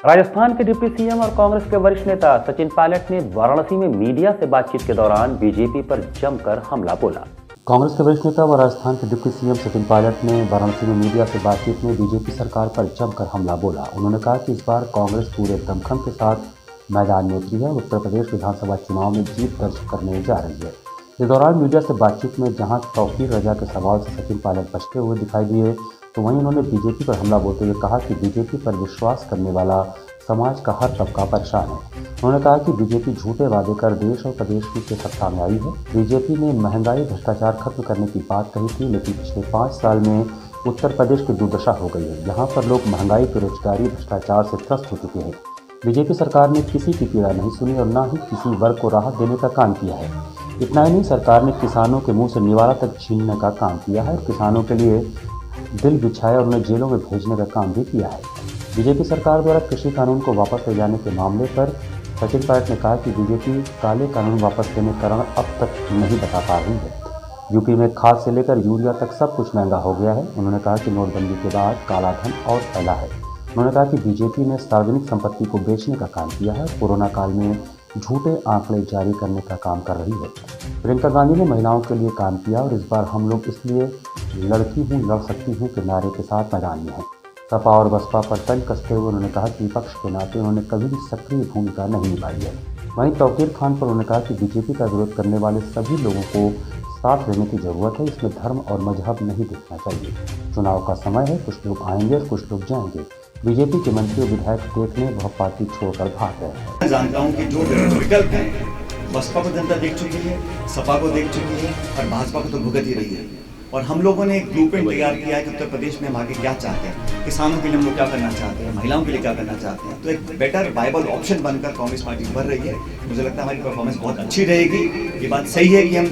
राजस्थान के deputy CM और कांग्रेस के वरिष्ठ नेता सचिन पायलट ने वाराणसी में मीडिया से बातचीत के दौरान बीजेपी पर जमकर हमला बोला। कांग्रेस के वरिष्ठ नेता व राजस्थान के डिप्टी सीएम सचिन पायलट ने वाराणसी में मीडिया से बातचीत में बीजेपी सरकार पर जमकर हमला बोला। उन्होंने कहा कि इस बार कांग्रेस पूरे दमखम के साथ मैदान में उतरी है और उत्तर प्रदेश विधानसभा चुनाव में जीत दर्ज करने जा रही है। इस दौरान मीडिया से बातचीत में जहां तौकीर रजा के सवाल से सचिन पायलट बचते हुए दिखाई दिए, तो वहीं उन्होंने बीजेपी पर हमला बोलते हुए कहा कि बीजेपी पर विश्वास करने वाला समाज का हर तबका परेशान है। उन्होंने कहा कि बीजेपी झूठे वादे कर देश और प्रदेश की से सत्ता में आई है। बीजेपी ने महंगाई भ्रष्टाचार खत्म करने की बात कही थी, लेकिन पिछले 5 साल में उत्तर प्रदेश की दुर्दशा हो गई है। यहाँ पर लोग महंगाई, बेरोजगारी, भ्रष्टाचार से त्रस्त हो चुके हैं। बीजेपी सरकार ने किसी की पीड़ा नहीं सुनी और न ही किसी वर्ग को राहत देने का काम किया है। इतना ही नहीं, सरकार ने किसानों के मुंह से निवाला तक छीनने का काम किया है और किसानों के लिए दिल बिछाया और उन्हें जेलों में भेजने का काम भी किया है। बीजेपी सरकार द्वारा कृषि कानून को वापस ले जाने के मामले पर सचिन पायलट ने कहा कि बीजेपी काले कानून वापस लेने का कारण अब तक नहीं बता पा रही है। यूपी में खाद से लेकर यूरिया तक सब कुछ महंगा हो गया है। उन्होंने कहा कि नोटबंदी के बाद काला धन और फैला है। उन्होंने कहा कि बीजेपी ने सार्वजनिक संपत्ति को बेचने का काम किया है। कोरोना काल में झूठे आंकड़े जारी करने का काम कर रही है। प्रियंका गांधी ने महिलाओं के लिए काम किया और इस बार हम लोग इसलिए लड़की हूँ लड़ सकती हूँ के नारे के साथ मैदान में हैं। सपा और बसपा पर तंज कसते हुए उन्होंने कहा कि विपक्ष के नाते उन्होंने कभी भी सक्रिय भूमिका नहीं निभाई है। वहीं तौकीर खान पर उन्होंने कहा कि बीजेपी का विरोध करने वाले सभी लोगों को साथ लेने की जरूरत है। इसमें धर्म और मजहब नहीं देखना चाहिए। चुनाव का समय है, कुछ लोग आएंगे और कुछ लोग जाएंगे। बीजेपी के मंत्री और विधायक देखने वह पार्टी छोड़कर भाग गए हैं। मैं जानता हूँ कि जो विकल्प है, बसपा को जनता देख चुकी है, सपा को देख चुकी है और भाजपा को तो भुगत ही रही है। और हम लोगों ने एक ब्लूप्रिंट तैयार किया है कि उत्तर प्रदेश में हम आगे क्या चाहते हैं, किसानों के लिए हम लोग क्या करना चाहते हैं, महिलाओं के लिए क्या करना चाहते हैं। तो एक बेटर वायबल ऑप्शन बनकर कांग्रेस पार्टी बढ़ रही है। मुझे लगता है हमारी परफॉर्मेंस बहुत अच्छी रहेगी। ये बात सही है कि हम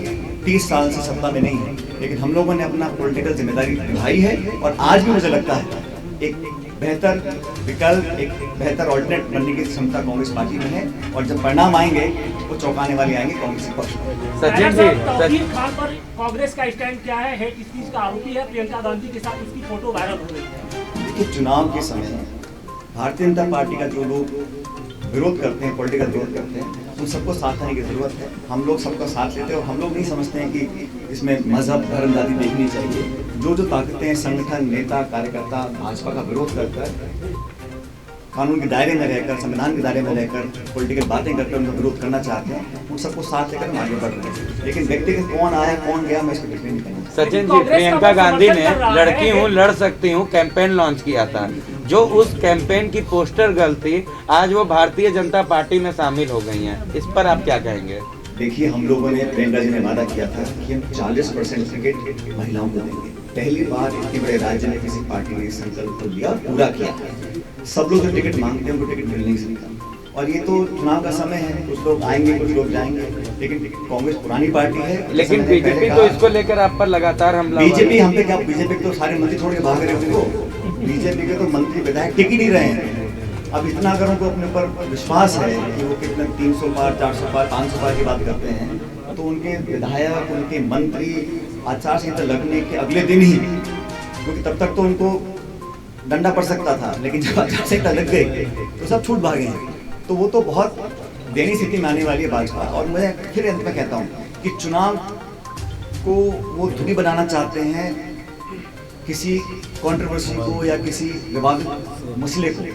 30 साल से सत्ता में नहीं है, लेकिन हम लोगों ने अपना पॉलिटिकल जिम्मेदारी निभाई है और आज भी मुझे लगता है एक बेहतर विकल्प, एक बेहतर ऑल्टरनेट बनने की क्षमता कांग्रेस पार्टी में है। और जब परिणाम आएंगे वो चौंकाने वाले आएंगे कांग्रेस पक्ष में। सचिन जी, तौकीर खान पर कांग्रेस का स्टैंड क्या है? हेट स्पीच का आरोपी है। प्रियंका गांधी के साथ उसकी फोटो वायरल हो रही है। देखिए, चुनाव के समय भारतीय जनता पार्टी का जो लोग विरोध करते हैं, पॉलिटिकल विरोध करते हैं, उन सबको साथ आने की जरूरत है। हम लोग सबका साथ लेते हैं और हम लोग नहीं समझते हैं कि इसमें मजहब, धर्म जाति देखनी चाहिए। जो जो ताकतें हैं, संगठन, नेता, कार्यकर्ता भाजपा का विरोध कर कानून के दायरे में रहकर, संविधान के दायरे में रहकर पॉलिटिकल बातें करके उनका विरोध करना चाहते हैं, उन सबको साथ लेकर हम आगे बढ़ रहे हैं। लेकिन व्यक्तिगत कौन आया कौन गया, मैं इसको टिप्पणी नहीं करूँगा। सचिन जी, प्रियंका गांधी ने लड़की हूँ लड़ सकती हूँ कैंपेन लॉन्च किया था। जो उस कैंपेन की पोस्टर गर्ल थी, आज वो भारतीय जनता पार्टी में शामिल हो गई हैं। इस पर आप क्या कहेंगे? देखिए, हम लोगों ने, प्रियंका जी ने वादा किया था कि हम 40% टिकट महिलाओं को देंगे। पहली बार इतने बड़े राज्य में किसी पार्टी ने संकल्प को लिया और पूरा किया। सब लोग जो टिकट मांगते हैं उनको टिकट मिल नहीं सकता। और ये तो चुनाव का समय है, कुछ लोग आएंगे कुछ लोग जाएंगे, लेकिन कांग्रेस पुरानी पार्टी है। लेकिन बीजेपी तो इसको लेकर आप पर लगातार हमला। बीजेपी हम पे क्या, बीजेपी तो सारे मंत्री छोड़ के भाग रहे हैं। उनको बीजेपी के तो मंत्री विधायक टिक ही नहीं रहे हैं। अब इतना अगर उनको अपने ऊपर विश्वास है कि वो कितना 300 पार, 400 पार, 500 पार की बात करते हैं, तो उनके विधायक, उनके मंत्री आचार संहिता लगने के अगले दिन ही, क्योंकि तब तक तो उनको डंडा पड़ सकता था, लेकिन जब आचार संहिता लग गई तो सब छूट भागे हैं। तो वो तो बहुत दयनीय स्थिति में आने वाली है भाजपा। और मैं फिर अंत में कहता हूँ कि चुनाव को वो धुरी बनाना चाहते हैं, किसी कंट्रोवर्सी को या किसी विवादित मसले को।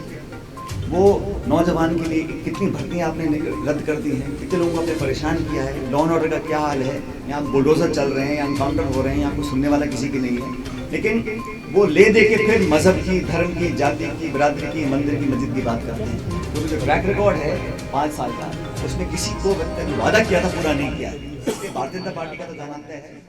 वो नौजवान के लिए कितनी भर्तियाँ आपने रद्द कर दी हैं, कितने लोगों को आपने परेशान किया है। लॉ एंड ऑर्डर का क्या हाल है, यहाँ बुलडोजर चल रहे हैं, यहाँ एनकाउंटर हो रहे हैं, यहाँ कोई सुनने वाला किसी की नहीं है। लेकिन वो ले दे के फिर मजहब की, धर्म की, जाति की, बिरादरी की, मंदिर की, मस्जिद की बात करते हैं। तो जो ट्रैक रिकॉर्ड है 5 साल का, उसमें किसी को वादा किया था पूरा नहीं किया। भारतीय जनता पार्टी का तो जानते हैं।